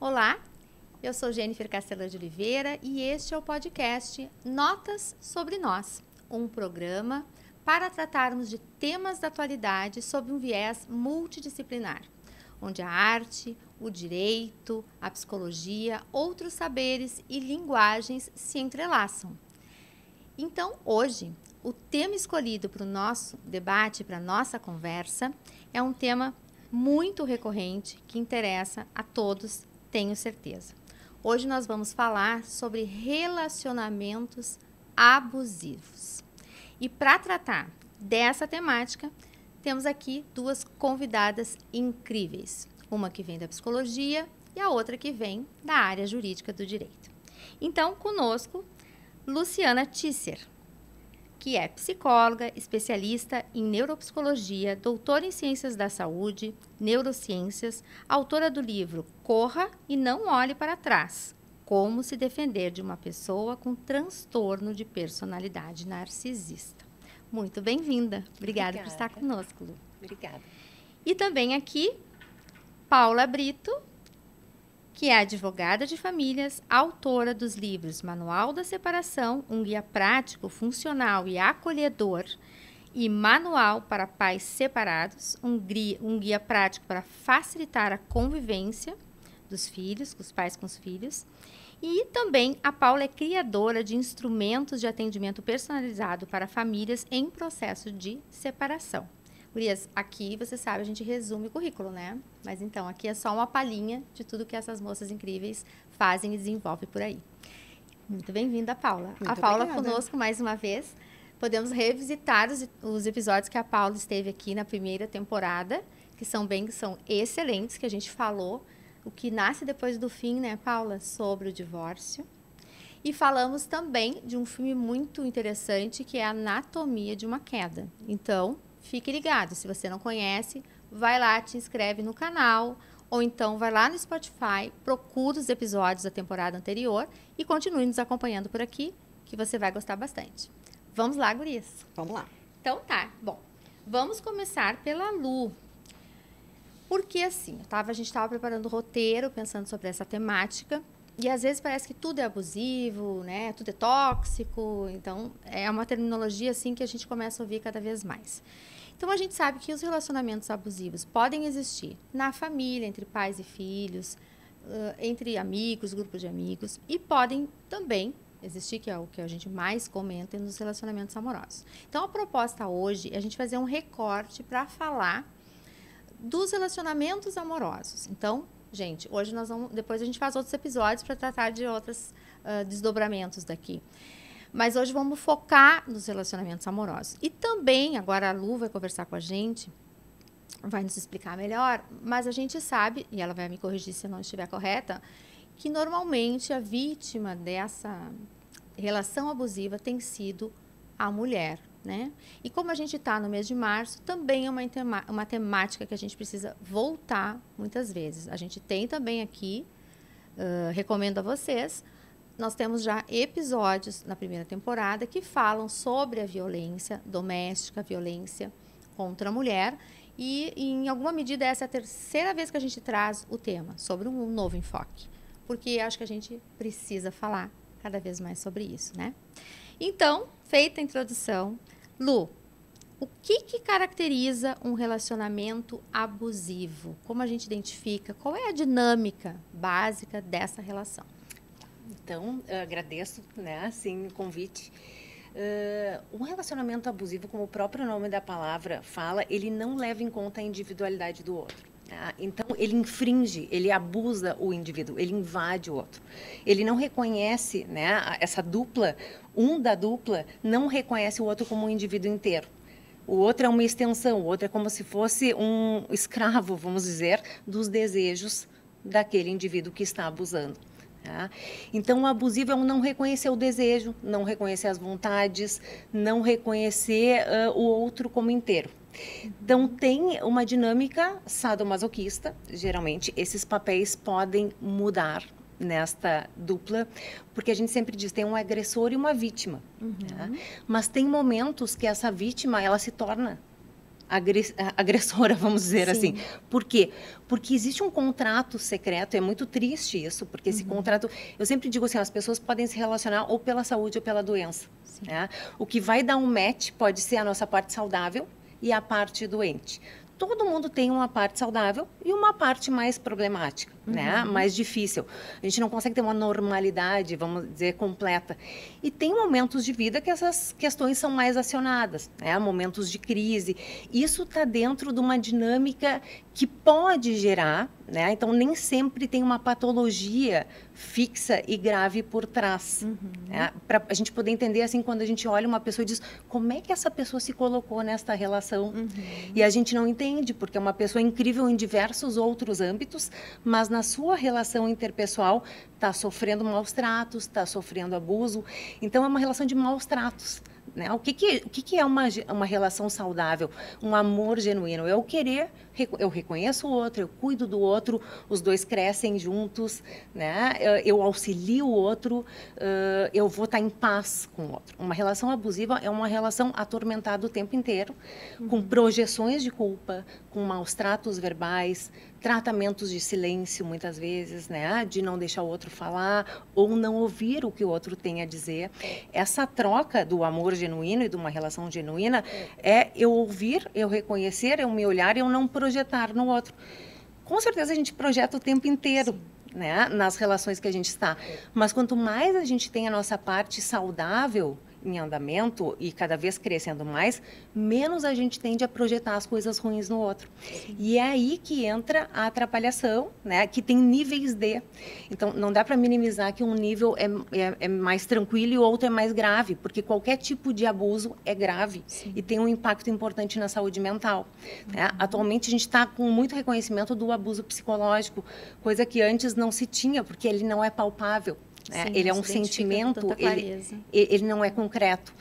Olá, eu sou Jennifer Castela de Oliveira e este é o podcast Notas sobre Nós, um programa para tratarmos de temas da atualidade sob um viés multidisciplinar, onde a arte, o direito, a psicologia, outros saberes e linguagens se entrelaçam. Então, hoje, o tema escolhido para o nosso debate, para a nossa conversa, é um tema muito recorrente que interessa a todos, tenho certeza. Hoje nós vamos falar sobre relacionamentos abusivos. E para tratar dessa temática, temos aqui duas convidadas incríveis. Uma que vem da psicologia e a outra que vem da área jurídica do direito. Então, conosco, Luciana Tisser, que é psicóloga, especialista em neuropsicologia, doutora em ciências da saúde, neurociências, autora do livro Corra e Não Olhe para Trás, Como se defender de uma pessoa com transtorno de personalidade narcisista. Muito bem-vinda. Obrigada por estar conosco, Lu. Obrigada. E também aqui, Paula Brito, que é advogada de famílias, autora dos livros Manual da Separação, um guia prático, funcional e acolhedor, e Manual para Pais Separados, um guia prático para facilitar a convivência dos filhos, os pais com os filhos. E também a Paula é criadora de instrumentos de atendimento personalizado para famílias em processo de separação. Gurias, aqui, você sabe, a gente resume o currículo, né? Mas então, aqui é só uma palhinha de tudo que essas moças incríveis fazem e desenvolvem por aí. Muito bem-vinda, Paula. Muito a Paula obrigada. Conosco mais uma vez. Podemos revisitar os episódios que a Paula esteve aqui na primeira temporada, que são excelentes, que a gente falou o que nasce depois do fim, né, Paula? Sobre o divórcio. E falamos também de um filme muito interessante, que é Anatomia de uma Queda. Então, fique ligado, se você não conhece, vai lá, te inscreve no canal, ou então vai lá no Spotify, procura os episódios da temporada anterior e continue nos acompanhando por aqui, que você vai gostar bastante. Vamos lá, gurias? Vamos lá. Então tá, bom, vamos começar pela Lu. Porque assim, a gente estava preparando o roteiro, pensando sobre essa temática, e às vezes parece que tudo é abusivo, né? Tudo é tóxico, então é uma terminologia assim que a gente começa a ouvir cada vez mais. Então, a gente sabe que os relacionamentos abusivos podem existir na família, entre pais e filhos, entre amigos, grupos de amigos, e podem também existir, que é o que a gente mais comenta, nos relacionamentos amorosos. Então, a proposta hoje é a gente fazer um recorte para falar dos relacionamentos amorosos. Então, gente, hoje depois a gente faz outros episódios para tratar de outros desdobramentos daqui. Mas hoje vamos focar nos relacionamentos amorosos. E também, agora a Lu vai conversar com a gente, vai nos explicar melhor, mas a gente sabe, e ela vai me corrigir se eu não estiver correta, que normalmente a vítima dessa relação abusiva tem sido a mulher, né? E como a gente está no mês de março, também é uma temática que a gente precisa voltar muitas vezes. A gente tem também aqui, recomendo a vocês, nós temos já episódios na primeira temporada que falam sobre a violência doméstica, a violência contra a mulher. E, em alguma medida, essa é a terceira vez que a gente traz o tema, sobre um novo enfoque. Porque acho que a gente precisa falar cada vez mais sobre isso, né? Então, feita a introdução, Lu, o que caracteriza um relacionamento abusivo? Como a gente identifica? Qual é a dinâmica básica dessa relação? Então, eu agradeço, né, assim, o convite. Um relacionamento abusivo, como o próprio nome da palavra fala, ele não leva em conta a individualidade do outro. Tá? Então, ele infringe, ele abusa o indivíduo, ele invade o outro. Ele não reconhece, né, essa dupla, da dupla não reconhece o outro como um indivíduo inteiro. O outro é uma extensão, o outro é como se fosse um escravo, vamos dizer, dos desejos daquele indivíduo que está abusando. Tá? Então, o abusivo é não reconhecer o desejo, não reconhecer as vontades, não reconhecer o outro como inteiro. Então, tem uma dinâmica sadomasoquista. Geralmente, esses papéis podem mudar nesta dupla, porque a gente sempre diz, tem um agressor e uma vítima. Tá? Mas tem momentos que essa vítima, ela se torna agressora, vamos dizer Sim. assim. Por quê? Porque existe um contrato secreto, é muito triste isso, porque esse contrato, eu sempre digo assim, as pessoas podem se relacionar ou pela saúde ou pela doença. Né? O que vai dar um match pode ser a nossa parte saudável e a parte doente. Todo mundo tem uma parte saudável e uma parte mais problemática, né? Mais difícil. A gente não consegue ter uma normalidade, vamos dizer, completa. E tem momentos de vida que essas questões são mais acionadas, né? Momentos de crise. Isso está dentro de uma dinâmica que pode gerar, né? Então, nem sempre tem uma patologia fixa e grave por trás. Né? Para a gente poder entender, assim, quando a gente olha uma pessoa e diz, como é que essa pessoa se colocou nesta relação? E a gente não entende, porque é uma pessoa incrível em diversos outros âmbitos, mas na sua relação interpessoal está sofrendo maus tratos, está sofrendo abuso. Então, é uma relação de maus tratos. Né? O que é uma relação saudável? Um amor genuíno. Eu querer, eu reconheço o outro, eu cuido do outro, os dois crescem juntos, né? Eu auxilio o outro, eu vou estar em paz com o outro. Uma relação abusiva é uma relação atormentada o tempo inteiro, com projeções de culpa, com maus tratos verbais, tratamentos de silêncio, muitas vezes, né? De não deixar o outro falar ou não ouvir o que o outro tem a dizer. Essa troca do amor genuíno e de uma relação genuína é eu ouvir, eu reconhecer, eu me olhar e eu não projetar no outro. Com certeza a gente projeta o tempo inteiro, né? Nas relações que a gente está. Mas quanto mais a gente tem a nossa parte saudável em andamento e cada vez crescendo mais, menos a gente tende a projetar as coisas ruins no outro. E é aí que entra a atrapalhação, né? Que tem níveis de. Então, não dá para minimizar que um nível é mais tranquilo e o outro é mais grave, porque qualquer tipo de abuso é grave e tem um impacto importante na saúde mental. Né? Atualmente, a gente está com muito reconhecimento do abuso psicológico, coisa que antes não se tinha, porque ele não é palpável. Sim, ele é um sentimento, ele não é concreto.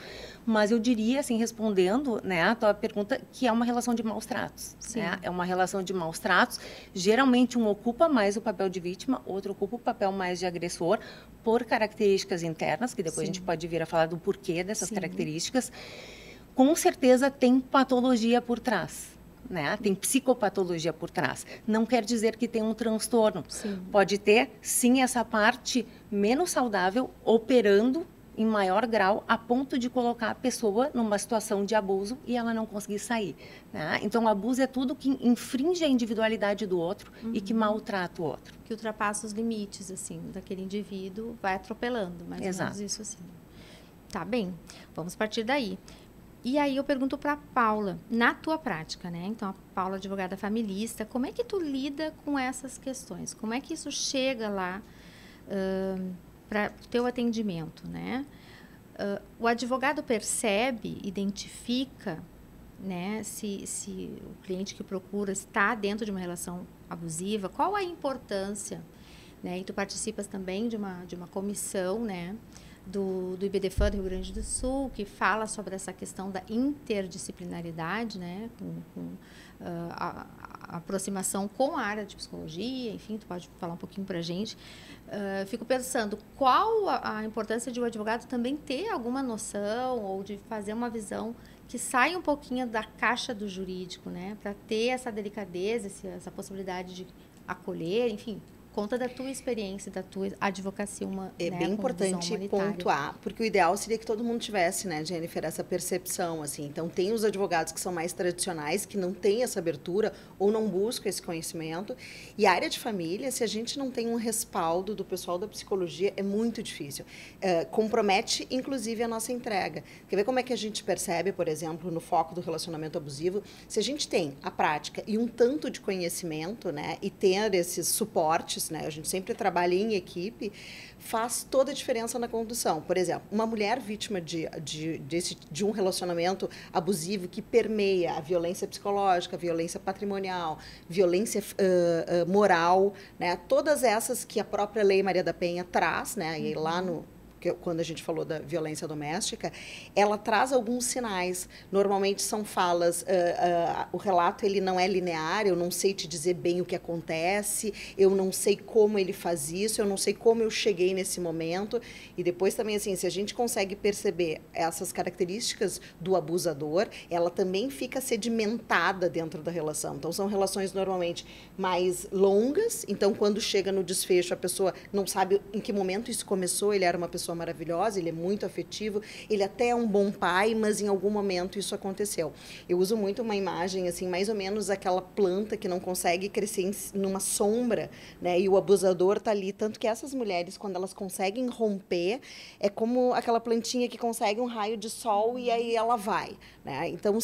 Mas eu diria, assim, respondendo, né, a tua pergunta, que é uma relação de maus tratos. Né? É uma relação de maus tratos. Geralmente, um ocupa mais o papel de vítima, outro ocupa o papel mais de agressor, por características internas, que depois a gente pode vir a falar do porquê dessas características. Com certeza, tem patologia por trás. Né? Tem psicopatologia por trás. Não quer dizer que tem um transtorno. Pode ter, sim, essa parte menos saudável operando em maior grau a ponto de colocar a pessoa numa situação de abuso e ela não conseguir sair. Né? Então, o abuso é tudo que infringe a individualidade do outro e que maltrata o outro. Que ultrapassa os limites, assim, daquele indivíduo, vai atropelando, mais ou menos isso, assim. Tá bem, vamos partir daí. E aí eu pergunto para a Paula, na tua prática, né? Então, a Paula, advogada familista, como é que tu lida com essas questões? Como é que isso chega lá para o teu atendimento, né? O advogado percebe, identifica, né? Se o cliente que procura está dentro de uma relação abusiva, qual a importância, né? E tu participas também de uma comissão, né? Do IBDFAN do Rio Grande do Sul, que fala sobre essa questão da interdisciplinaridade, né, com a aproximação com a área de psicologia, enfim, tu pode falar um pouquinho para a gente. Fico pensando, qual a importância de o advogado também ter alguma noção ou de fazer uma visão que saia um pouquinho da caixa do jurídico, né, para ter essa delicadeza, essa possibilidade de acolher, enfim. Conta da tua experiência, da tua advocacia É bem importante pontuar, porque o ideal seria que todo mundo tivesse, né, Jennifer, essa percepção, assim. Então, tem os advogados que são mais tradicionais, que não têm essa abertura ou não buscam esse conhecimento. E a área de família, se a gente não tem um respaldo do pessoal da psicologia, é muito difícil. Compromete, inclusive, a nossa entrega. Quer ver como é que a gente percebe, por exemplo, no foco do relacionamento abusivo? Se a gente tem a prática e um tanto de conhecimento, né, e ter esses suportes, né? A gente sempre trabalha em equipe, faz toda a diferença na condução. Por exemplo, uma mulher vítima de um relacionamento abusivo que permeia a violência psicológica, a violência patrimonial, violência moral, né? Todas essas que a própria Lei Maria da Penha traz, né? E lá no porque quando a gente falou da violência doméstica, ela traz alguns sinais. Normalmente são falas, o relato ele não é linear, eu não sei te dizer bem o que acontece, eu não sei como ele faz isso, eu não sei como eu cheguei nesse momento. E depois também, assim, se a gente consegue perceber essas características do abusador, ela também fica sedimentada dentro da relação. Então, são relações normalmente mais longas, então quando chega no desfecho, a pessoa não sabe em que momento isso começou, ele era uma pessoa maravilhosa, ele é muito afetivo, ele até é um bom pai, mas em algum momento isso aconteceu. Eu uso muito uma imagem, assim, mais ou menos aquela planta que não consegue crescer numa sombra, né, e o abusador tá ali, tanto que essas mulheres, quando elas conseguem romper, é como aquela plantinha que consegue um raio de sol e aí ela vai, né, então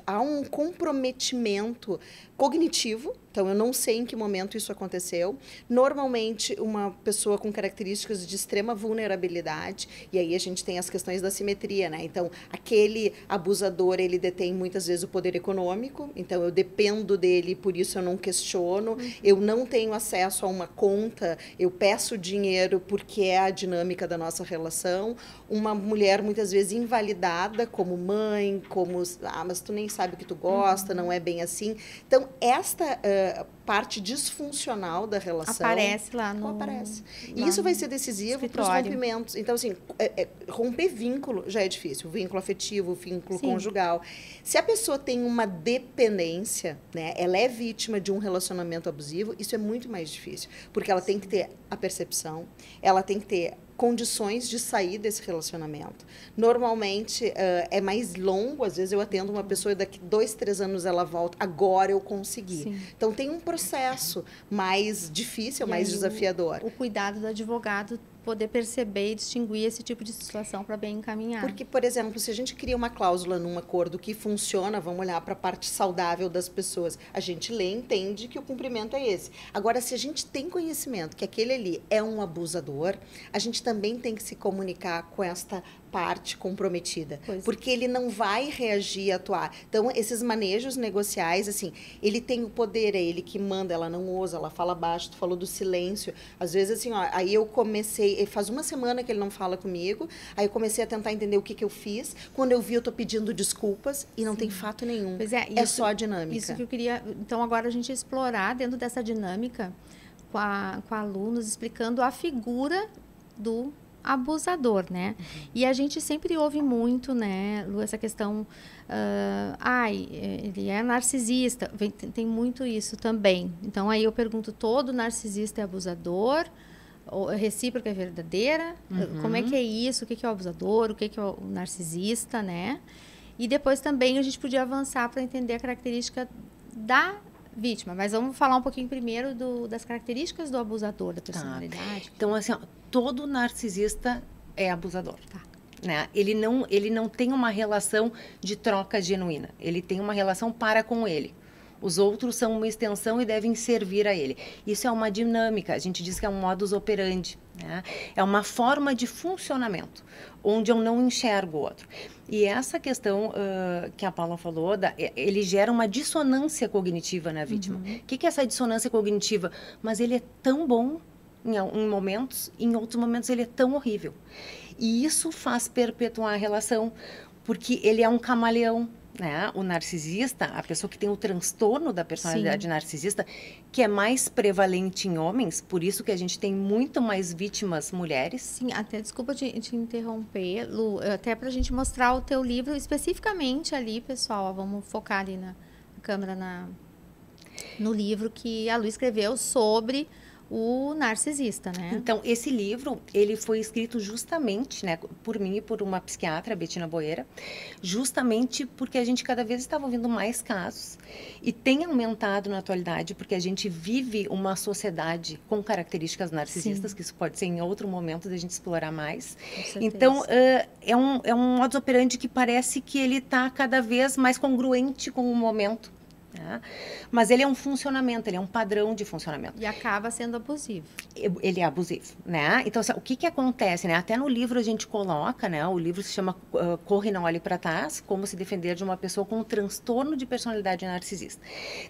há um comprometimento cognitivo, então eu não sei em que momento isso aconteceu. Normalmente, uma pessoa com características de extrema vulnerabilidade, e aí a gente tem as questões da simetria, né? Então, aquele abusador, ele detém muitas vezes o poder econômico, então eu dependo dele, por isso eu não questiono, eu não tenho acesso a uma conta, eu peço dinheiro porque é a dinâmica da nossa relação. Uma mulher, muitas vezes, invalidada como mãe, como, mas tu nem sabe o que tu gosta, não é bem assim. Então, esta parte disfuncional da relação aparece lá no... Aparece. E isso vai ser decisivo para os rompimentos. Então, assim, romper vínculo já é difícil. O vínculo afetivo, o vínculo conjugal. Se a pessoa tem uma dependência, né, ela é vítima de um relacionamento abusivo, isso é muito mais difícil. Porque ela tem que ter a percepção, ela tem que ter condições de sair desse relacionamento. Normalmente, é mais longo, às vezes eu atendo uma pessoa e daqui 2, 3 anos ela volta, agora eu consegui. Sim. Então, tem um processo mais difícil, mais desafiador. O cuidado do advogado poder perceber e distinguir esse tipo de situação para bem encaminhar. Porque, por exemplo, se a gente cria uma cláusula num acordo que funciona, vamos olhar para a parte saudável das pessoas, a gente lê e entende que o cumprimento é esse. Agora, se a gente tem conhecimento que aquele ali é um abusador, a gente também tem que se comunicar com esta parte comprometida, porque ele não vai reagir e atuar. Então, esses manejos negociais, assim, ele tem o poder, é ele que manda, ela não ousa, ela fala baixo, tu falou do silêncio. Às vezes, assim, ó, aí eu comecei, faz uma semana que ele não fala comigo, aí eu comecei a tentar entender o que eu fiz. Quando eu vi, eu tô pedindo desculpas e não tem fato nenhum. Pois é, isso, só a dinâmica. Isso que eu queria, então, agora a gente explorar dentro dessa dinâmica com a Lu, nos explicando a figura do abusador, né? E a gente sempre ouve muito, né, Lu, essa questão, ele é narcisista, tem muito isso também. Então, aí eu pergunto, todo narcisista é abusador? Ou recíproca é verdadeira? Como é que é isso? O que é o abusador? O que é o narcisista, né? E depois também a gente podia avançar para entender a característica da vítima, mas vamos falar um pouquinho primeiro das características do abusador, da personalidade. Então, assim, todo narcisista é abusador. Né? Ele não tem uma relação de troca genuína, ele tem uma relação para com ele. Os outros são uma extensão e devem servir a ele. Isso é uma dinâmica, a gente diz que é um modus operandi, né? É uma forma de funcionamento, onde eu não enxergo o outro. E essa questão que a Paula falou, ele gera uma dissonância cognitiva na vítima. O que é essa dissonância cognitiva? Mas ele é tão bom em momentos, em outros momentos ele é tão horrível. E isso faz perpetuar a relação, porque ele é um camaleão. Né? O narcisista, a pessoa que tem o transtorno da personalidade narcisista, que é mais prevalente em homens, por isso que a gente tem muito mais vítimas mulheres. Sim, até desculpa te interromper, Lu, até para a gente mostrar o teu livro especificamente ali, pessoal, vamos focar ali na câmera no livro que a Lu escreveu sobre o narcisista, né? Então, esse livro, ele foi escrito justamente, né, por mim e por uma psiquiatra, Betina Boeira, justamente porque a gente cada vez estava ouvindo mais casos e tem aumentado na atualidade, porque a gente vive uma sociedade com características narcisistas, Sim. que isso pode ser em outro momento da gente explorar mais. Então, é um modus operandi que parece que ele está cada vez mais congruente com o momento. né? Mas ele é um funcionamento, ele é um padrão de funcionamento. E acaba sendo abusivo. Ele é abusivo, né? Então, assim, o que acontece, né? Até no livro a gente coloca, né? O livro se chama Corre, Não Olhe para Trás, Como se defender de uma pessoa com um transtorno de personalidade narcisista.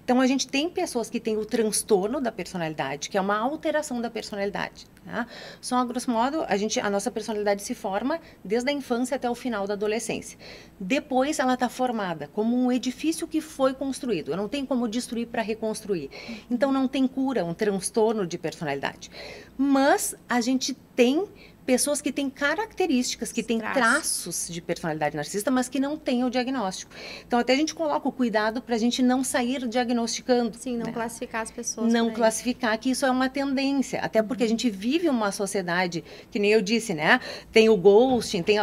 Então, a gente tem pessoas que têm o transtorno da personalidade, que é uma alteração da personalidade, né? Só, a grosso modo, a nossa personalidade se forma desde a infância até o final da adolescência. Depois, ela está formada como um edifício que foi construído. Não tem como destruir para reconstruir. Então, não tem cura, um transtorno de personalidade. Mas a gente tem pessoas que têm características, que têm traços de personalidade narcisista, mas que não têm o diagnóstico. Então, até a gente coloca o cuidado para a gente não sair diagnosticando. Sim, não, né, classificar as pessoas. Não classificar, que isso é uma tendência. Até porque a gente vive uma sociedade, que nem eu disse, né? Tem o ghosting, tem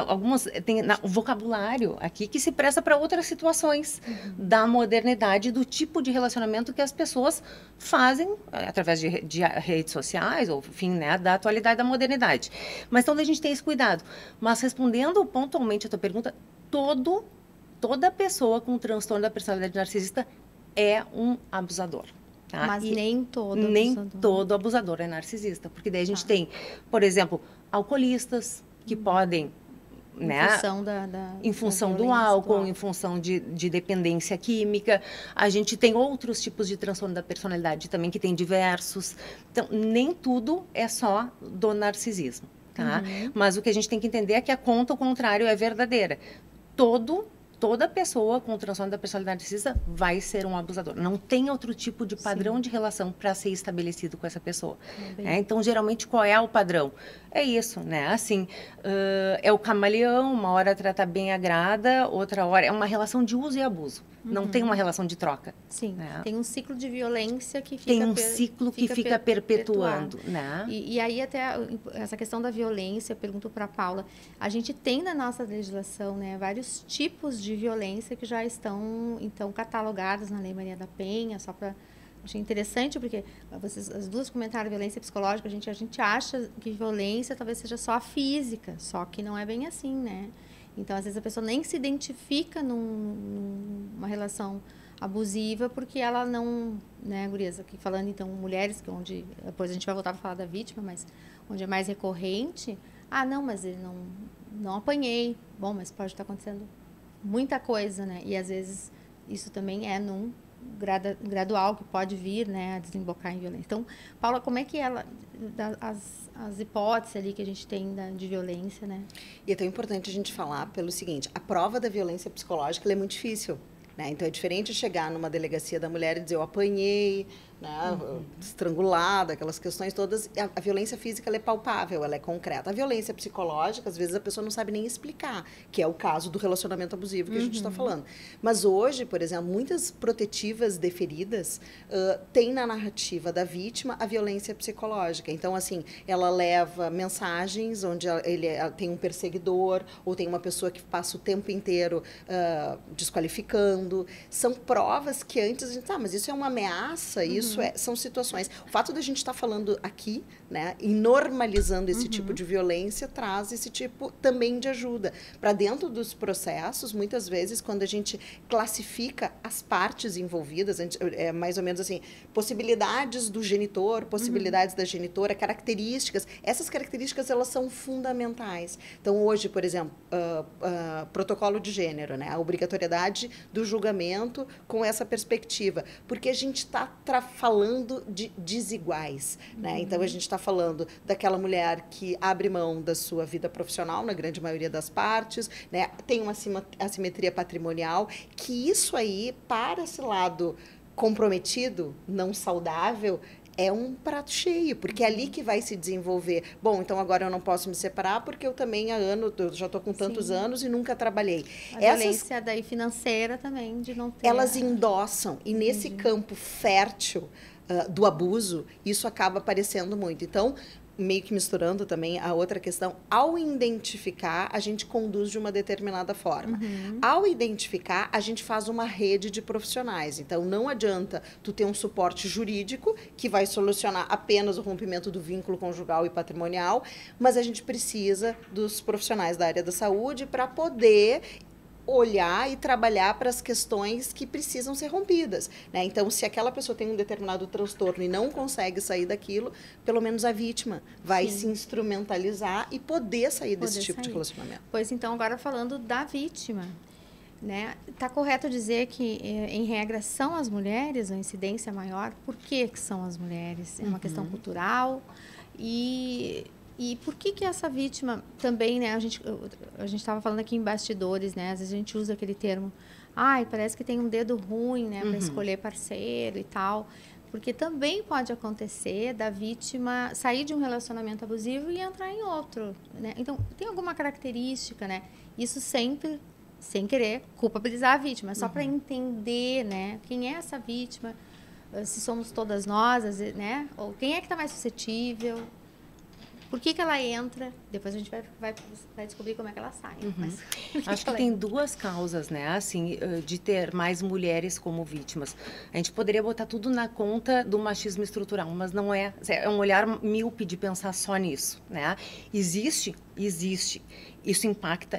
o vocabulário aqui que se presta para outras situações da modernidade, do tipo de relacionamento que as pessoas fazem através de redes sociais, ou enfim, né, da atualidade da modernidade. Mas então a gente tem esse cuidado. Mas respondendo pontualmente a tua pergunta, toda pessoa com transtorno da personalidade narcisista é um abusador. Tá? Mas nem todo abusador é narcisista. Porque daí a gente tem, por exemplo, alcoolistas que podem... Em função do álcool, em função de dependência química. A gente tem outros tipos de transtorno da personalidade também, que tem diversos. Então, nem tudo é só do narcisismo, tá? Mas o que a gente tem que entender é que a conta, ao contrário, é verdadeira. Toda pessoa com transtorno da personalidade narcisista vai ser um abusador. Não tem outro tipo de padrão de relação para ser estabelecido com essa pessoa. Então, geralmente, qual é o padrão? É isso, né? Assim, é o camaleão, uma hora trata bem, agrada, outra hora... É uma relação de uso e abuso. Não tem uma relação de troca. Sim, né? Tem um ciclo de violência que fica... Tem um ciclo que fica perpetuando, né? E aí, até essa questão da violência, eu pergunto para a Paula, a gente tem na nossa legislação, né, vários tipos de violência que já estão, então, catalogados na Lei Maria da Penha, só para... Achei interessante, porque as duas comentaram violência psicológica, a gente acha que violência talvez seja só a física, só que não é bem assim, né? Então, às vezes, a pessoa nem se identifica numa relação abusiva porque ela não... Né, gurias, aqui falando, então, mulheres, que onde... Depois a gente vai voltar para falar da vítima, mas onde é mais recorrente... Ah, não, mas ele não apanhei. Bom, mas pode estar acontecendo muita coisa, né? E, às vezes, isso também é num gradual que pode vir, né, a desembocar em violência. Então, Paula, como é que as hipóteses ali que a gente tem de violência, né? E é tão importante a gente falar pelo seguinte, a prova da violência psicológica ela é muito difícil, né? Então, é diferente chegar numa delegacia da mulher e dizer eu apanhei, né, estrangulada, aquelas questões todas. A violência física ela é palpável, ela é concreta. A violência psicológica, às vezes, a pessoa não sabe nem explicar, que é o caso do relacionamento abusivo que a gente está falando. Mas hoje, por exemplo, muitas protetivas deferidas têm na narrativa da vítima a violência psicológica. Então, assim, ela leva mensagens onde ele tem um perseguidor ou tem uma pessoa que passa o tempo inteiro desqualificando. São provas que antes a gente... mas isso é uma ameaça, isso são situações. O fato da gente estar falando aqui, né, e normalizando esse tipo de violência, traz esse tipo também de ajuda. Para dentro dos processos, muitas vezes, quando a gente classifica as partes envolvidas, é mais ou menos assim, possibilidades do genitor, possibilidades da genitora, características. Essas características, elas são fundamentais. Então, hoje, por exemplo, protocolo de gênero, né, a obrigatoriedade do julgamento com essa perspectiva. Porque a gente está falando de desiguais, né? Então, a gente está falando daquela mulher que abre mão da sua vida profissional, na grande maioria das partes, né? Tem uma assimetria patrimonial, que isso aí, para esse lado comprometido, não saudável, é um prato cheio, porque é ali que vai se desenvolver. Bom, então agora eu não posso me separar porque eu também eu já estou com tantos anos e nunca trabalhei. A violência daí financeira também, de não ter... Elas endossam, e nesse campo fértil do abuso, isso acaba aparecendo muito. Então, meio que misturando também a outra questão, ao identificar, a gente conduz de uma determinada forma. Ao identificar, a gente faz uma rede de profissionais. Então, não adianta tu ter um suporte jurídico que vai solucionar apenas o rompimento do vínculo conjugal e patrimonial, mas a gente precisa dos profissionais da área da saúde para poder olhar e trabalhar para as questões que precisam ser rompidas, né? Então, se aquela pessoa tem um determinado transtorno e não consegue sair daquilo, pelo menos a vítima vai se instrumentalizar e poder sair desse tipo de relacionamento. Pois então, agora falando da vítima, né? Tá correto dizer que, em regra, são as mulheres a incidência maior? Por que são as mulheres? É uma questão cultural e por que essa vítima também, né? A gente estava falando aqui em bastidores, né? Às vezes a gente usa aquele termo, parece que tem um dedo ruim, né? Para escolher parceiro e tal. Porque também pode acontecer da vítima sair de um relacionamento abusivo e entrar em outro, né? Então, tem alguma característica, né? Isso sempre, sem querer, culpabilizar a vítima. Só para entender, né? Quem é essa vítima, se somos todas nós, né? Ou quem é que está mais suscetível. Por que ela entra? Depois a gente vai descobrir como é que ela sai. Mas, acho que tem duas causas, né? Assim, de ter mais mulheres como vítimas. A gente poderia botar tudo na conta do machismo estrutural, mas não é. É um olhar míope de pensar só nisso, né? Existe. Isso impacta.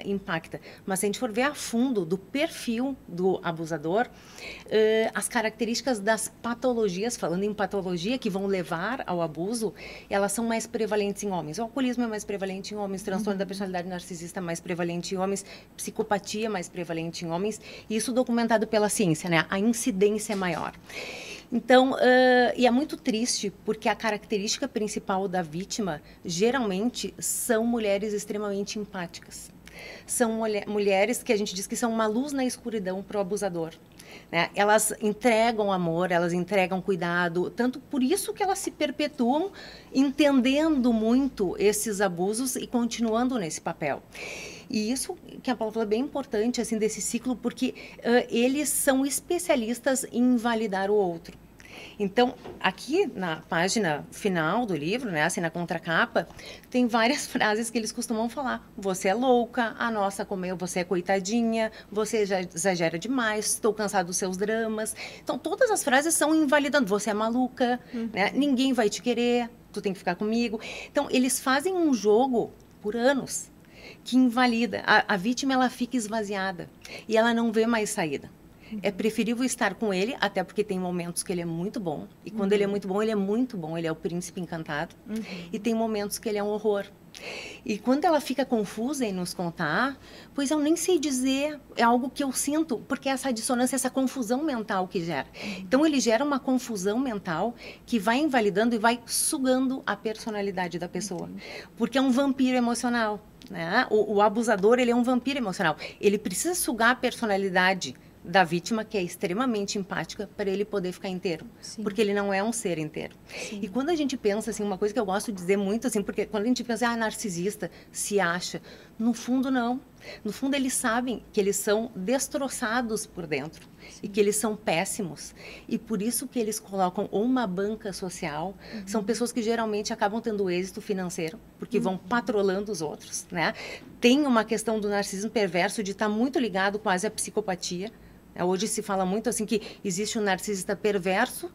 Mas se a gente for ver a fundo do perfil do abusador, as características das patologias, falando em patologia, que vão levar ao abuso, elas são mais prevalentes em homens. O alcoolismo é mais prevalente em homens, transtorno da personalidade narcisista é mais prevalente em homens, psicopatia é mais prevalente em homens, e isso documentado pela ciência, né? A incidência é maior. Então, e é muito triste, porque a característica principal da vítima, geralmente, são mulheres extremamente empáticas. São mulheres que a gente diz que são uma luz na escuridão para o abusador, né? Elas entregam amor, elas entregam cuidado, tanto por isso que elas se perpetuam entendendo muito esses abusos e continuando nesse papel. E isso que a Paula falou é bem importante, assim, desse ciclo, porque eles são especialistas em invalidar o outro. Então, aqui na página final do livro, né, assim, na contracapa, tem várias frases que eles costumam falar. Você é louca, a nossa comeu, você é coitadinha, você já exagera demais, estou cansado dos seus dramas. Então, todas as frases são invalidando. Você é maluca, né? Ninguém vai te querer, tu tem que ficar comigo. Então, eles fazem um jogo por anos que invalida. A vítima, ela fica esvaziada e ela não vê mais saída. É preferível estar com ele, até porque tem momentos que ele é muito bom. E quando ele é muito bom, ele é muito bom. Ele é o príncipe encantado. E tem momentos que ele é um horror. E quando ela fica confusa em nos contar, pois eu nem sei dizer, é algo que eu sinto, porque é essa dissonância, essa confusão mental que gera. Então, ele gera uma confusão mental que vai invalidando e vai sugando a personalidade da pessoa. Porque é um vampiro emocional, né? O abusador, ele é um vampiro emocional. Ele precisa sugar a personalidade da vítima, que é extremamente empática, para ele poder ficar inteiro. Sim. Porque ele não é um ser inteiro. Sim. E quando a gente pensa, assim, uma coisa que eu gosto de dizer muito, assim, porque quando a gente pensa, narcisista, se acha, no fundo, não. No fundo, eles sabem que eles são destroçados por dentro. Sim. E que eles são péssimos. E por isso que eles colocam uma banca social. São pessoas que geralmente acabam tendo êxito financeiro, porque vão patrolando os outros, né? Tem uma questão do narcisismo perverso de estar muito ligado quase à psicopatia. Hoje se fala muito assim que existe um narcisista perverso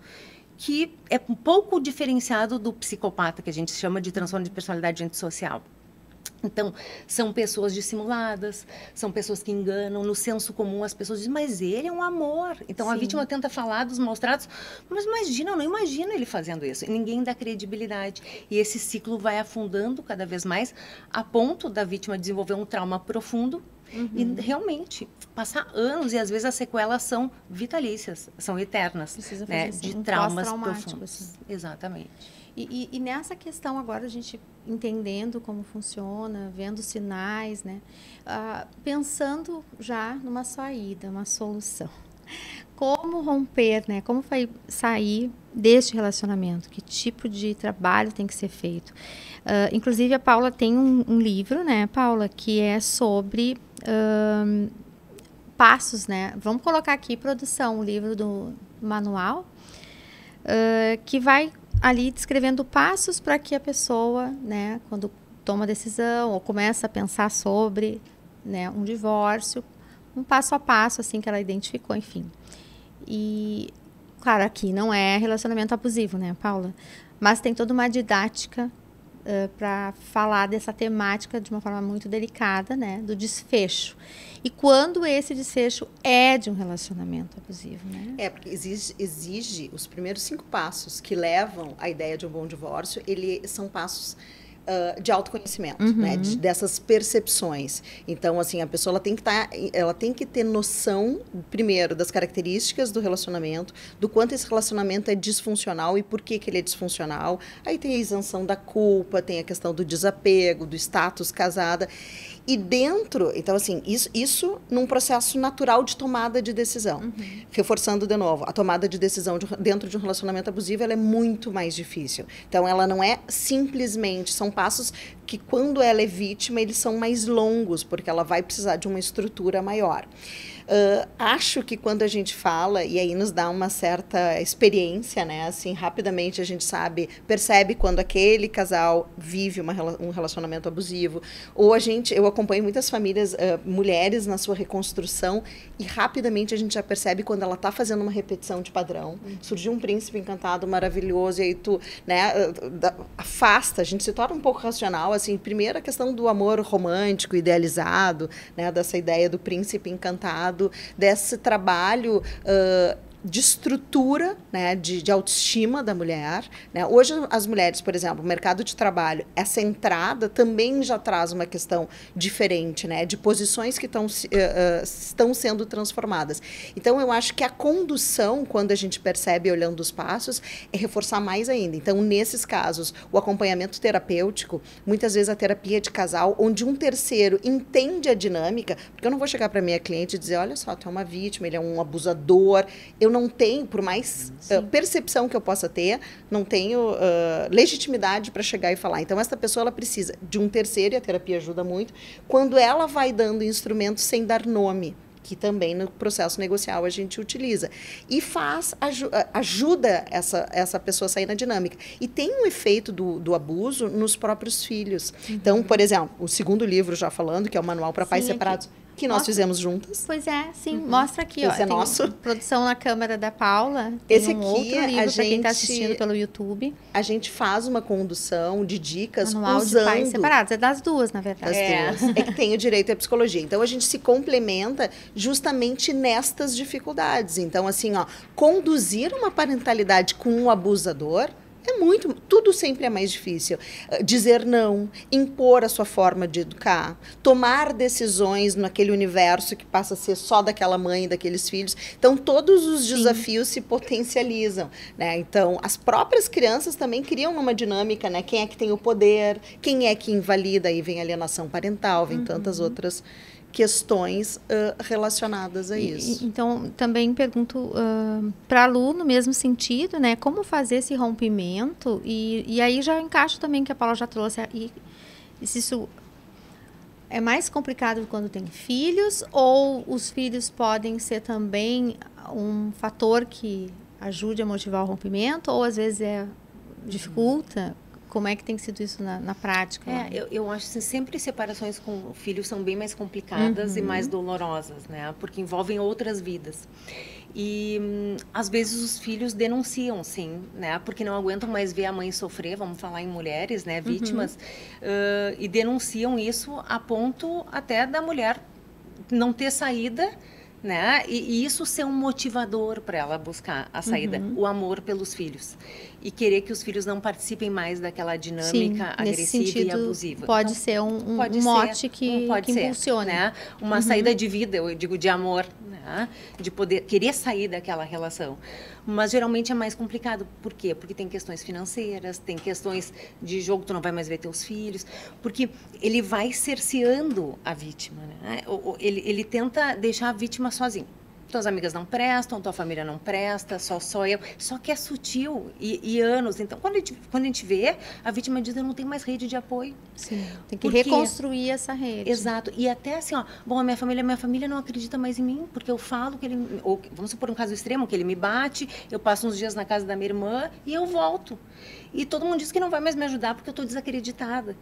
que é um pouco diferenciado do psicopata, que a gente chama de transtorno de personalidade antissocial. Então, são pessoas dissimuladas, são pessoas que enganam. No senso comum, as pessoas dizem, mas ele é um amor. Então, Sim. a vítima tenta falar dos maus tratos, mas imagina, eu não imagino ele fazendo isso. E ninguém dá credibilidade. E esse ciclo vai afundando cada vez mais, a ponto da vítima desenvolver um trauma profundo e realmente passar anos, e às vezes as sequelas são vitalícias, são eternas, né, assim, de traumas profundos. Assim. Exatamente. E nessa questão agora, a gente entendendo como funciona, vendo sinais, né, pensando já numa saída, uma solução. Como romper, né? Como sair deste relacionamento? Que tipo de trabalho tem que ser feito? Inclusive, a Paula tem um livro, né, Paula, que é sobre passos, né? Vamos colocar aqui, produção, o livro do manual, que vai ali descrevendo passos para que a pessoa, né, quando toma decisão ou começa a pensar sobre, né, um divórcio, um passo a passo, assim, que ela identificou, enfim. E, claro, aqui não é relacionamento abusivo, né, Paula? Mas tem toda uma didática para falar dessa temática de uma forma muito delicada, né? Do desfecho. E quando esse desfecho é de um relacionamento abusivo, né? Porque exige os primeiros 5 passos que levam à ideia de um bom divórcio, são passos de autoconhecimento, né? Dessas percepções. Então, assim, a pessoa ela tem que ter noção, primeiro, das características do relacionamento, do quanto esse relacionamento é disfuncional e por que ele é disfuncional. Aí tem a isenção da culpa, tem a questão do desapego, do status casada. E dentro, então assim, isso num processo natural de tomada de decisão. Reforçando de novo, a tomada de decisão dentro de um relacionamento abusivo, ela é muito mais difícil. Então, ela não é simplesmente, são passos que quando ela é vítima, eles são mais longos, porque ela vai precisar de uma estrutura maior. Acho que quando a gente fala, e aí nos dá uma certa experiência, né? Assim, rapidamente a gente percebe quando aquele casal vive um relacionamento abusivo. Ou eu acompanho muitas famílias, mulheres na sua reconstrução, e rapidamente a gente já percebe quando ela está fazendo uma repetição de padrão. Surgiu um príncipe encantado maravilhoso, e aí tu, né, afasta, a gente se torna um pouco racional, assim, primeiro a questão do amor romântico, idealizado, né, dessa ideia do príncipe encantado, desse trabalho de estrutura, né, de autoestima da mulher, né? Hoje as mulheres, por exemplo, o mercado de trabalho, essa entrada também já traz uma questão diferente, né, de posições que estão sendo transformadas. Então, eu acho que a condução, quando a gente percebe olhando os passos, é reforçar mais ainda. Então, nesses casos, o acompanhamento terapêutico, muitas vezes a terapia de casal, onde um terceiro entende a dinâmica, porque eu não vou chegar para minha cliente e dizer, olha só, tu é uma vítima, ele é um abusador. Eu não tenho, por mais percepção que eu possa ter, não tenho legitimidade para chegar e falar. Então, essa pessoa ela precisa de um terceiro, e a terapia ajuda muito, quando ela vai dando instrumentos sem dar nome, que também no processo negocial a gente utiliza. E ajuda essa pessoa a sair na dinâmica. E tem um efeito do abuso nos próprios filhos. Então, por exemplo, o segundo livro, já falando, que é o Manual para Pais Separados, que nós fizemos juntas. Pois é, sim. Mostra aqui, esse é nosso. Produção na câmera da Paula. Tem esse um aqui, outro livro para quem está assistindo pelo YouTube. A gente faz uma condução de dicas Manual usando... de Pais Separados. É das duas, na verdade. Das duas. É que tem o direito à psicologia. Então, a gente se complementa justamente nestas dificuldades. Então, assim, conduzir uma parentalidade com um abusador tudo sempre é mais difícil. Dizer não, impor a sua forma de educar, tomar decisões naquele universo que passa a ser só daquela mãe e daqueles filhos. Então, todos os desafios se potencializam, né? Então, as próprias crianças também criam uma dinâmica, né? Quem é que tem o poder, quem é que invalida, aí vem a alienação parental, vem tantas outras questões relacionadas a isso. Então, também pergunto para a Lu, no mesmo sentido, né? Como fazer esse rompimento? E aí já encaixo também que a Paula já trouxe. E se isso é mais complicado quando tem filhos, ou os filhos podem ser também um fator que ajude a motivar o rompimento, ou às vezes dificulta? Como é que tem sido isso na prática? Eu acho que sempre separações com filhos são bem mais complicadas e mais dolorosas, né? Porque envolvem outras vidas. E, às vezes, os filhos denunciam, sim, né? Porque não aguentam mais ver a mãe sofrer, vamos falar em mulheres, né? Vítimas, e denunciam isso a ponto até da mulher não ter saída, né? E isso ser um motivador para ela buscar a saída, o amor pelos filhos. E querer que os filhos não participem mais daquela dinâmica agressiva e abusiva. Pode ser um mote que impulsione. Né? Uma saída de vida, eu digo, de amor, né? De poder querer sair daquela relação. Mas geralmente é mais complicado. Por quê? Porque tem questões financeiras, tem questões de jogo, tu não vai mais ver teus filhos. Porque ele vai cerceando a vítima, né? Ele tenta deixar a vítima sozinha. Tuas amigas não prestam, tua família não presta, só eu. Só que é sutil e anos. Então, quando a gente vê, a vítima diz, eu não tenho mais rede de apoio. Sim, tem que reconstruir essa rede. Exato. E até assim, bom, a minha família não acredita mais em mim, porque eu falo que ele... Ou, vamos supor um caso extremo, que ele me bate, eu passo uns dias na casa da minha irmã e eu volto. E todo mundo diz que não vai mais me ajudar porque eu estou desacreditada.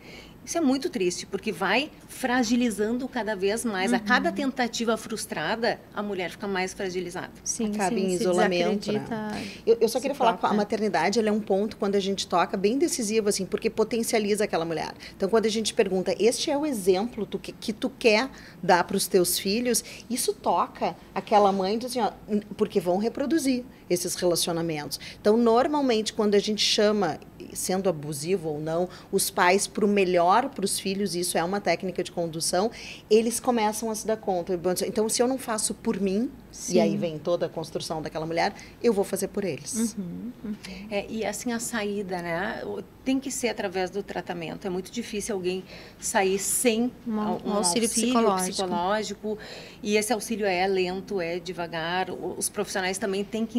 Isso é muito triste, porque vai fragilizando cada vez mais. A cada tentativa frustrada, a mulher fica mais fragilizado. Sim, acaba em se isolamento, né? Eu só queria falar que a maternidade, ela é um ponto, quando a gente toca, bem decisivo, assim, porque potencializa aquela mulher. Então, quando a gente pergunta, este é o exemplo que tu quer dar para os teus filhos, isso toca aquela mãe, diz assim, ó, porque vão reproduzir esses relacionamentos. Então, normalmente, quando a gente chama, sendo abusivo ou não, os pais para o melhor para os filhos, isso é uma técnica de condução, eles começam a se dar conta. Então, se eu não faço por mim, e aí vem toda a construção daquela mulher, eu vou fazer por eles. E assim, a saída, né? Tem que ser através do tratamento. É muito difícil alguém sair sem um auxílio psicológico. E esse auxílio é lento, é devagar. Os profissionais também têm que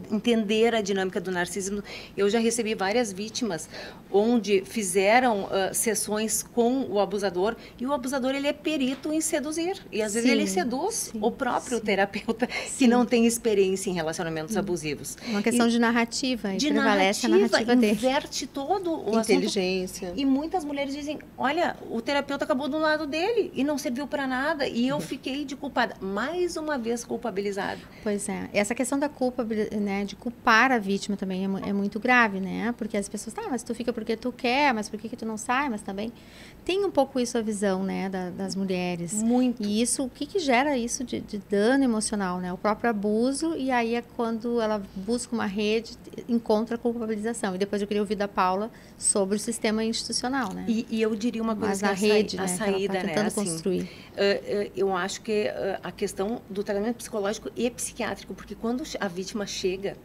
entender a dinâmica do narcisismo. Eu já recebi várias vítimas onde fizeram sessões com o abusador, e o abusador, ele é perito em seduzir. E às vezes ele seduz o próprio terapeuta que não tem experiência em relacionamentos abusivos. Uma questão de narrativa. Prevalece a narrativa dele. Inverte todo o inteligência. Assunto. E muitas mulheres dizem, olha, o terapeuta acabou do lado dele e não serviu para nada. E eu fiquei de culpada. Mais uma vez culpabilizada. Pois é. Essa questão da culpa, né, de culpar a vítima também é muito grave, né? Porque as pessoas, mas tu fica porque tu quer, mas por que tu não sai? Mas também tem um pouco isso a visão, né, das mulheres. Muito. E isso, o que gera isso de dano emocional, né? O próprio abuso, e aí é quando ela busca uma rede, encontra a culpabilização. E depois eu queria ouvir da Paula sobre o sistema institucional, né? E eu diria uma coisa, mas a rede, a saída, ela tá tentando né? construir. Eu acho que a questão do tratamento psicológico e psiquiátrico, porque quando a vítima chega,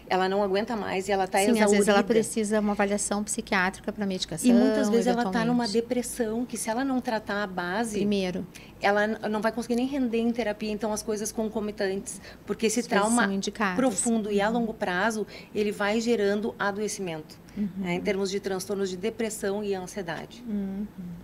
ela não aguenta mais e ela está exaurida. Às vezes ela precisa de uma avaliação psiquiátrica para medicação. E muitas vezes ela está numa depressão, que se ela não tratar a base... Primeiro. Ela não vai conseguir nem render em terapia, então as coisas concomitantes. Porque esse trauma profundo e a longo prazo, ele vai gerando adoecimento. Né, em termos de transtornos de depressão e ansiedade.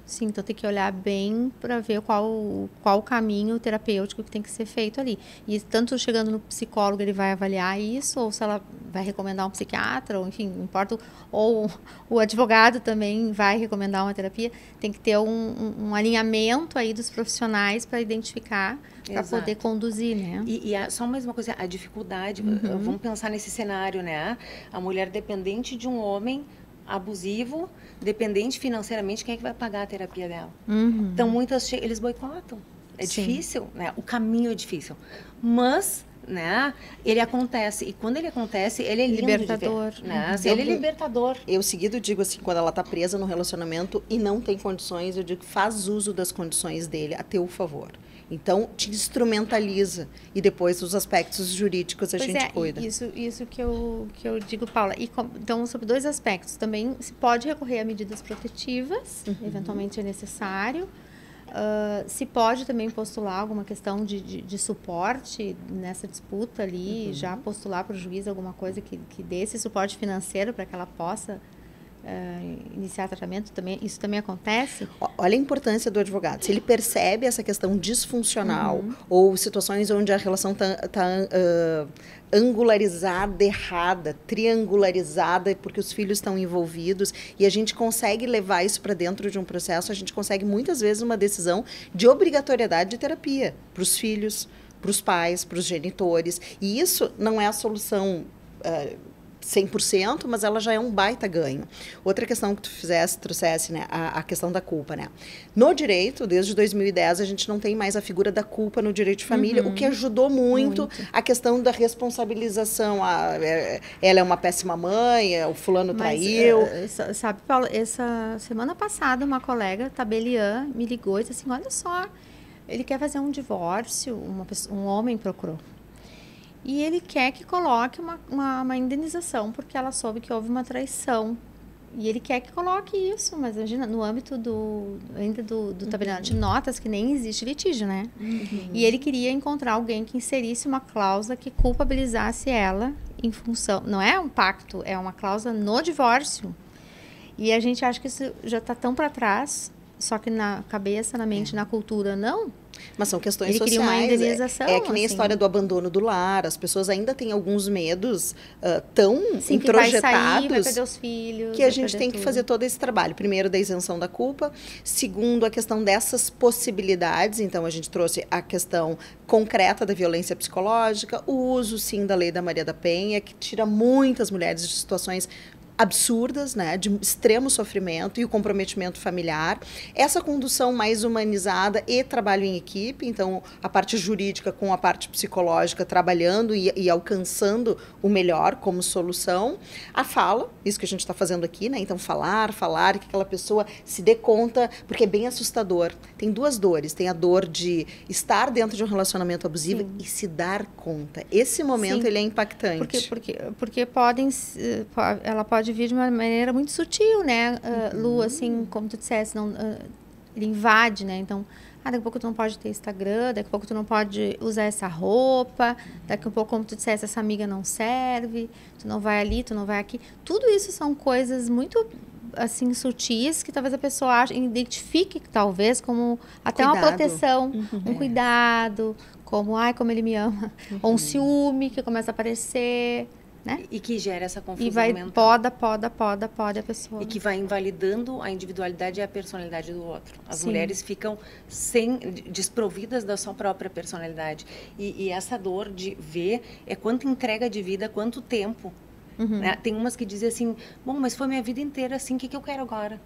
Sim, então tem que olhar bem para ver qual o caminho terapêutico que tem que ser feito ali. E tanto chegando no psicólogo, ele vai avaliar isso, ou se ela vai recomendar um psiquiatra, ou enfim, não importa, ou o advogado também vai recomendar uma terapia. Tem que ter um alinhamento aí dos profissionais para identificar, para poder conduzir, né? E só mais uma coisa, a dificuldade, vamos pensar nesse cenário, né? A mulher dependente de um homem abusivo, dependente financeiramente, quem é que vai pagar a terapia dela? Então, muitas eles boicotam. É difícil, né? O caminho é difícil. Mas, né, ele acontece. E quando ele acontece, ele é lindo libertador. De ver, né? Ele é libertador. Eu seguido digo assim, quando ela está presa no relacionamento e não tem condições, eu digo, faz uso das condições dele a teu favor. Então, te instrumentaliza. E depois, os aspectos jurídicos a gente cuida. Isso que eu digo, Paula. Então, sobre dois aspectos. Também se pode recorrer a medidas protetivas, eventualmente é necessário. Se pode também postular alguma questão de suporte nessa disputa ali, já postular para o juiz alguma coisa que dê esse suporte financeiro para que ela possa iniciar tratamento, isso também acontece? Olha a importância do advogado. Se ele percebe essa questão disfuncional ou situações onde a relação está angularizada, errada, triangularizada, porque os filhos estão envolvidos, e a gente consegue levar isso para dentro de um processo, a gente consegue muitas vezes uma decisão de obrigatoriedade de terapia para os filhos, para os pais, para os genitores. E isso não é a solução 100%, mas ela já é um baita ganho. Outra questão que tu trouxesse, né, a questão da culpa, né? No direito, desde 2010, a gente não tem mais a figura da culpa no direito de família, o que ajudou muito a questão da responsabilização. Ela é uma péssima mãe, o fulano traiu. Sabe, Paulo, essa semana passada, uma colega, Tabelian, me ligou e disse assim, olha só, ele quer fazer um divórcio, um homem procurou. E ele quer que coloque uma indenização, porque ela soube que houve uma traição. E ele quer que coloque isso, mas imagina, no âmbito do tabelião de notas, que nem existe litígio, né? E ele queria encontrar alguém que inserisse uma cláusula que culpabilizasse ela em função... Não é um pacto, é uma cláusula no divórcio. E a gente acha que isso já está tão para trás, só que na cabeça, na mente, na cultura, não. Mas são questões ele sociais. Ele cria uma indenização. É que nem a história do abandono do lar. As pessoas ainda têm alguns medos tão Sim, introjetados. Que vai sair, vai perder os filhos. Que a gente tem que fazer todo esse trabalho. Primeiro, da isenção da culpa. Segundo, a questão dessas possibilidades. Então, a gente trouxe a questão concreta da violência psicológica. O uso, sim, da Lei da Maria da Penha, que tira muitas mulheres de situações absurdas, né, de extremo sofrimento e o comprometimento familiar, essa condução mais humanizada e trabalho em equipe, então a parte jurídica com a parte psicológica trabalhando e alcançando o melhor como solução, a fala, isso que a gente está fazendo aqui, né, então falar, que aquela pessoa se dê conta, porque é bem assustador, tem duas dores, tem a dor de estar dentro de um relacionamento abusivo Sim. e se dar conta, esse momento Sim. ele é impactante. Porque ela pode vir de uma maneira muito sutil, né, Lu, assim, como tu disseste, não, ele invade, né, então, daqui a pouco tu não pode ter Instagram, daqui a pouco tu não pode usar essa roupa, daqui a pouco, como tu disseste, essa amiga não serve, tu não vai ali, tu não vai aqui, tudo isso são coisas muito, assim, sutis, que talvez a pessoa identifique, talvez, como até cuidado. Uma proteção, um cuidado, como ele me ama, ou um ciúme que começa a aparecer, né? E que gera essa confusão e vai mental. Poda a pessoa. E que vai invalidando a individualidade e a personalidade do outro. As Sim. mulheres ficam desprovidas da sua própria personalidade. E essa dor de ver é quanta entrega de vida, quanto tempo. Né? Tem umas que dizem assim, bom, mas foi minha vida inteira assim, o que eu quero agora?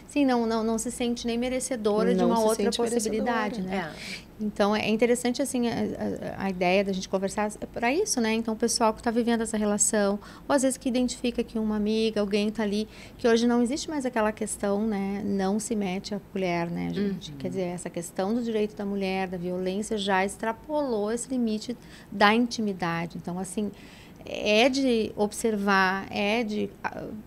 Sim, não se sente nem merecedora de uma outra possibilidade, né? Então, é interessante, assim, a ideia da gente conversar para isso, né? Então, o pessoal que está vivendo essa relação, ou às vezes que identifica que uma amiga, alguém está ali, que hoje não existe mais aquela questão, né? Não se mete a colher, né, gente? Quer dizer, essa questão do direito da mulher, da violência, já extrapolou esse limite da intimidade. Então, assim, é de observar, é de,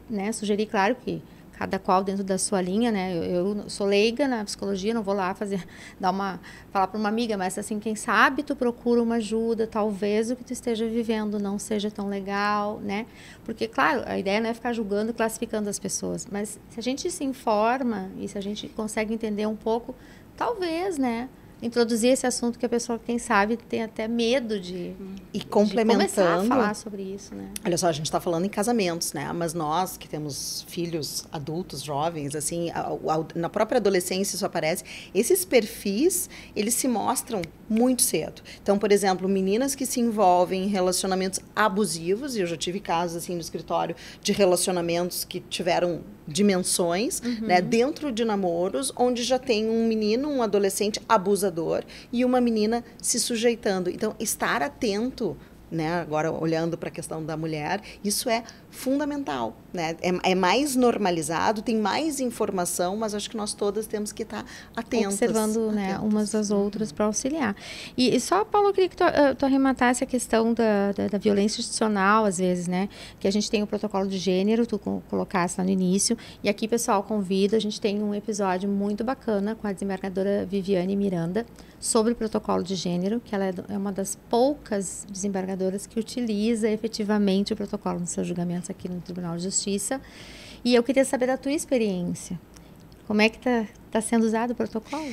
né, sugerir, claro que cada qual dentro da sua linha, né? Eu sou leiga na psicologia, não vou lá falar para uma amiga, mas assim, quem sabe tu procura uma ajuda, talvez o que tu esteja vivendo não seja tão legal, né? Porque, claro, a ideia não é ficar julgando, classificando as pessoas, mas se a gente se informa e se a gente consegue entender um pouco, talvez, né? Introduzir esse assunto que a pessoa, quem sabe, tem até medo de começar a falar sobre isso, né? Olha só, a gente está falando em casamentos, né? Mas nós que temos filhos adultos, jovens, assim, na própria adolescência isso aparece. Esses perfis, eles se mostram muito cedo. Então, por exemplo, meninas que se envolvem em relacionamentos abusivos, e eu já tive casos, assim, no escritório, de relacionamentos que tiveram dimensões, né? Dentro de namoros, onde já tem um menino, um adolescente abusador e uma menina se sujeitando. Então, estar atento, né? Agora, olhando para a questão da mulher, isso é fundamental, né? É mais normalizado, tem mais informação, mas acho que nós todas temos que estar atentas. Observando, né, umas às outras para auxiliar. E só, Paulo, eu queria que tu arrematasse a questão da violência institucional, às vezes, né? Que a gente tem o protocolo de gênero, tu colocasse lá no início, e aqui, pessoal, convido, a gente tem um episódio muito bacana com a desembargadora Viviane Miranda, sobre o protocolo de gênero, que ela é uma das poucas desembargadoras que utiliza efetivamente o protocolo nos seus julgamentos aqui no Tribunal de Justiça. E eu queria saber da tua experiência. Como é que está sendo usado o protocolo?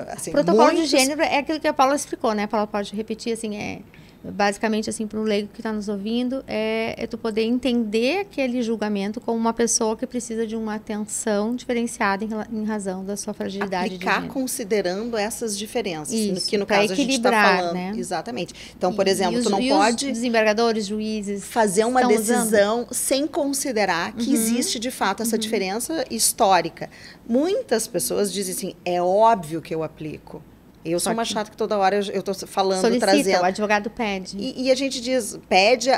Assim, o protocolo de gênero é aquilo que a Paula explicou, né? A Paula pode repetir, assim, basicamente, assim, para o leigo que está nos ouvindo, é tu poder entender aquele julgamento como uma pessoa que precisa de uma atenção diferenciada em razão da sua fragilidade de gênero. Considerando essas diferenças, isso, que no caso a gente está falando. Né? Exatamente. Então, por exemplo, tu não pode... os desembargadores, juízes... fazer uma decisão sem considerar que existe, de fato, essa diferença histórica. Muitas pessoas dizem assim, é óbvio que eu aplico. Eu sou uma chata que toda hora eu estou falando, solicita, trazendo. O advogado pede. E a gente pede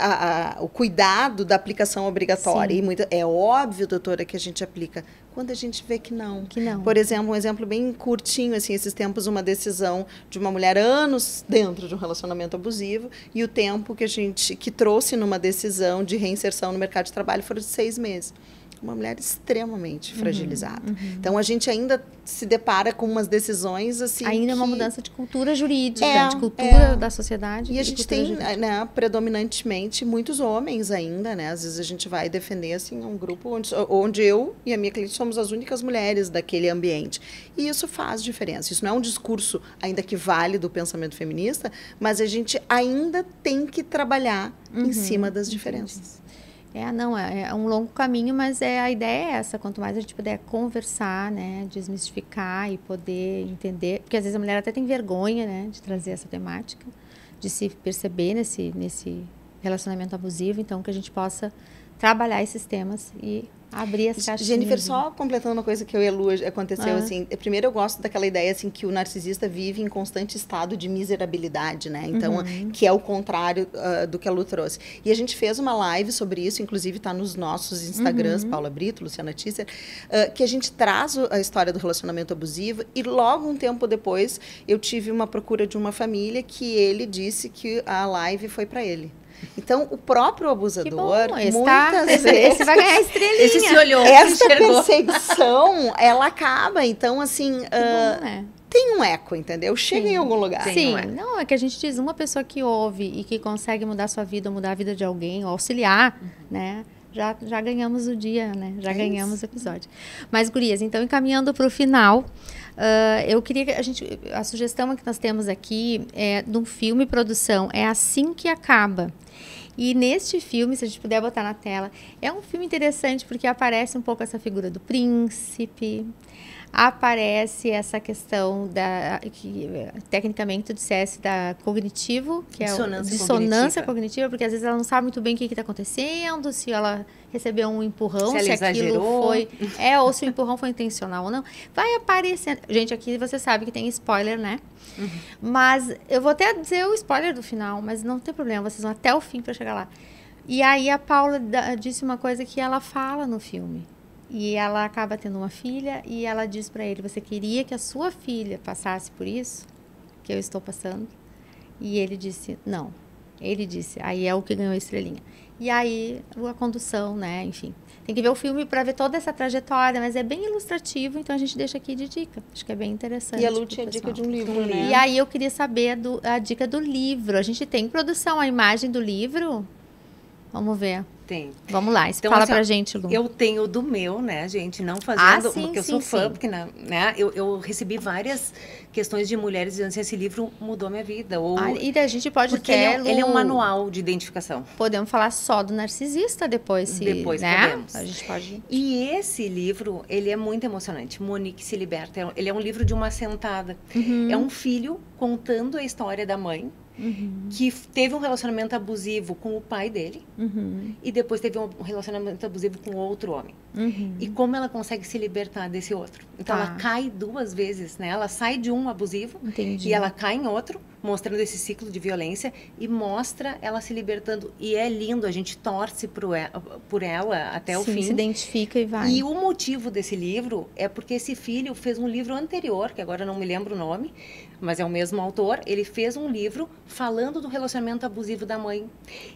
o cuidado da aplicação obrigatória. Sim. E é óbvio, doutora, que a gente aplica quando a gente vê que não. Por exemplo, um exemplo bem curtinho, assim, esses tempos, uma decisão de uma mulher anos dentro de um relacionamento abusivo e o tempo que trouxe numa decisão de reinserção no mercado de trabalho foram de 6 meses. uma mulher extremamente fragilizada. Então, a gente ainda se depara com umas decisões assim. Ainda é uma mudança de cultura jurídica, de cultura da sociedade. E a gente tem, né, predominantemente muitos homens ainda, né? Às vezes a gente vai defender assim um grupo onde eu e a minha cliente somos as únicas mulheres daquele ambiente. E isso faz diferença. Isso não é um discurso ainda que vale do pensamento feminista, mas a gente ainda tem que trabalhar em cima das diferenças. É um longo caminho, mas a ideia é essa. Quanto mais a gente puder conversar, né, desmistificar e poder entender, porque às vezes a mulher até tem vergonha, né, de trazer essa temática, de se perceber nesse relacionamento abusivo, então que a gente possa trabalhar esses temas e abrir as caixinhas. Jennifer, só completando uma coisa que eu e a Lu aconteceu, assim, primeiro eu gosto daquela ideia, assim, que o narcisista vive em constante estado de miserabilidade, né, então, que é o contrário do que a Lu trouxe. E a gente fez uma live sobre isso, inclusive está nos nossos Instagrams, Paula Brito, Luciana Tisser, que a gente traz a história do relacionamento abusivo, e logo um tempo depois eu tive uma procura de uma família que ele disse que a live foi para ele. Então, o próprio abusador, muitas vezes... Esse vai ganhar estrelinha. Esse se olhou, essa perseguição, ela acaba. Então, assim, tem um eco, entendeu? Chega em algum lugar. Sim, não, é que a gente diz, uma pessoa que ouve e que consegue mudar a sua vida, ou mudar a vida de alguém, ou auxiliar, né? Já ganhamos o dia, né? Já ganhamos o episódio. Mas, gurias, então, encaminhando para o final... eu queria que a sugestão que nós temos aqui é de um filme produção, é Assim que Acaba. E neste filme, se a gente puder botar na tela, é um filme interessante porque aparece um pouco essa figura do príncipe, aparece essa questão que tecnicamente tu dissesse da cognitivo, que é a dissonância cognitiva, porque às vezes ela não sabe muito bem o que está acontecendo, se ela recebeu um empurrão, se aquilo exagerou. Foi... ou se o empurrão foi intencional ou não. Vai aparecendo... Gente, aqui você sabe que tem spoiler, né? Mas eu vou até dizer o spoiler do final, mas não tem problema, vocês vão até o fim para chegar lá. E aí a Paula disse uma coisa que ela fala no filme. E ela acaba tendo uma filha e ela diz para ele, você queria que a sua filha passasse por isso que eu estou passando? E ele disse, não. Ele disse, aí é o que ganhou a estrelinha. E aí, a condução, né, enfim. Tem que ver o filme para ver toda essa trajetória, mas é bem ilustrativo, então a gente deixa aqui de dica. Acho que é bem interessante. E a Lu tinha dica de um livro, né? E aí eu queria saber a dica do livro. A gente tem produção, a imagem do livro? Vamos ver. Tem. Vamos lá, então, fala pra gente, Lu. Eu tenho do meu, né, gente, não fazendo, porque eu sou fã, porque, né, eu recebi várias questões de mulheres dizendo assim, esse livro mudou minha vida. Ou, e a gente pode ter... Ele é um manual de identificação. Podemos falar só do narcisista depois, depois, né? Podemos. A gente pode... E esse livro, ele é muito emocionante. Monique se liberta. Ele é um livro de uma sentada. É um filho contando a história da mãe, que teve um relacionamento abusivo com o pai dele e depois teve um relacionamento abusivo com outro homem. E como ela consegue se libertar desse outro. Então, ela cai 2 vezes, né? Ela sai de um abusivo e ela cai em outro, mostrando esse ciclo de violência e mostra ela se libertando. E é lindo, a gente torce por ela até o fim. Se identifica e vai. E o motivo desse livro é porque esse filho fez um livro anterior, que agora não me lembro o nome, mas é o mesmo autor. Ele fez um livro falando do relacionamento abusivo da mãe.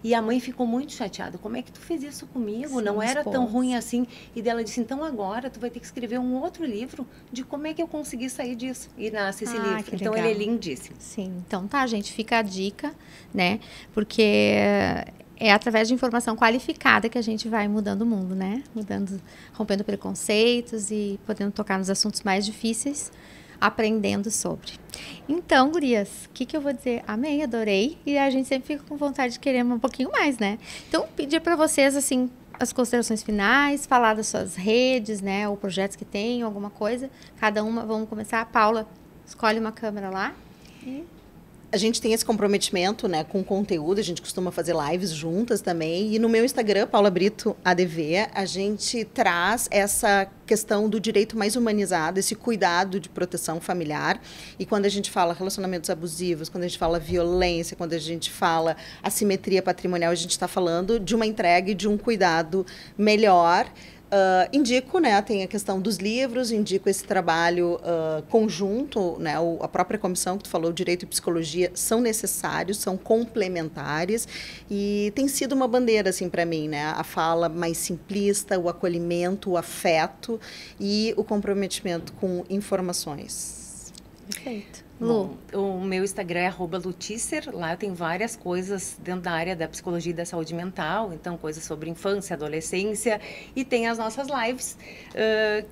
E a mãe ficou muito chateada. Como é que tu fez isso comigo? Sim, não era tão ruim assim. E dela disse, então agora tu vai ter que escrever um outro livro de como é que eu consegui sair disso. E nasce esse livro. Então ele é lindíssimo. Sim, então tá, gente, fica a dica, né? Porque é através de informação qualificada que a gente vai mudando o mundo, né? Rompendo preconceitos e podendo tocar nos assuntos mais difíceis, aprendendo sobre. Então, gurias, o que eu vou dizer? Amei, adorei. E a gente sempre fica com vontade de querer um pouquinho mais, né? Então, pedir para vocês, assim, as considerações finais, falar das suas redes, né? Ou projetos que tem, alguma coisa. Cada uma, vamos começar. Paula, escolhe uma câmera lá. A gente tem esse comprometimento, né, com conteúdo, a gente costuma fazer lives juntas também, e no meu Instagram, Paula Brito ADV, a gente traz essa questão do direito mais humanizado, esse cuidado de proteção familiar, e quando a gente fala relacionamentos abusivos, quando a gente fala violência, quando a gente fala assimetria patrimonial, a gente está falando de uma entrega e de um cuidado melhor, Indico, né, tem a questão dos livros, indico esse trabalho conjunto, né, a própria comissão que tu falou, Direito e Psicologia, são necessários, são complementares e tem sido uma bandeira, assim, para mim, né, a fala mais simplista, o acolhimento, o afeto e o comprometimento com informações. Perfeito. Lu. Bom, o meu Instagram é @luticer, lá eu tenho várias coisas dentro da área da psicologia e da saúde mental, então coisas sobre infância, adolescência, e tem as nossas lives,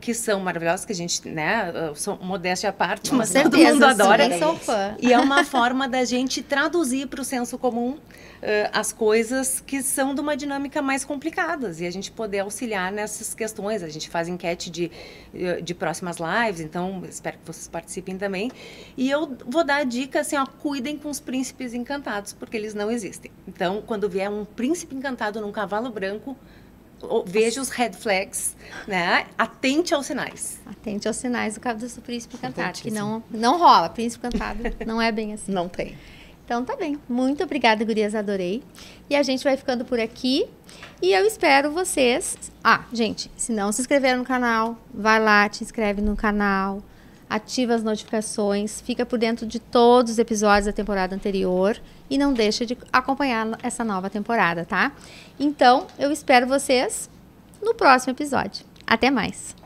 que são maravilhosas, que a gente, né, são modéstia à parte, mas todo mundo adora. Sim, sou fã. E é uma forma da gente traduzir para o senso comum as coisas que são de uma dinâmica mais complicadas e a gente poder auxiliar nessas questões. A gente faz enquete de próximas lives, então espero que vocês participem também. E eu vou dar a dica assim, ó, cuidem com os príncipes encantados, porque eles não existem. Então, quando vier um príncipe encantado num cavalo branco, veja os red flags, né? Atente aos sinais. Atente aos sinais do príncipe encantado, que não rola. Príncipe encantado não é bem assim. Não tem. Então tá bem. Muito obrigada, gurias, adorei. E a gente vai ficando por aqui. E eu espero vocês... gente, se não se inscreveram no canal, vai lá, te inscreve no canal, ativa as notificações, fica por dentro de todos os episódios da temporada anterior e não deixa de acompanhar essa nova temporada, tá? Então, eu espero vocês no próximo episódio. Até mais!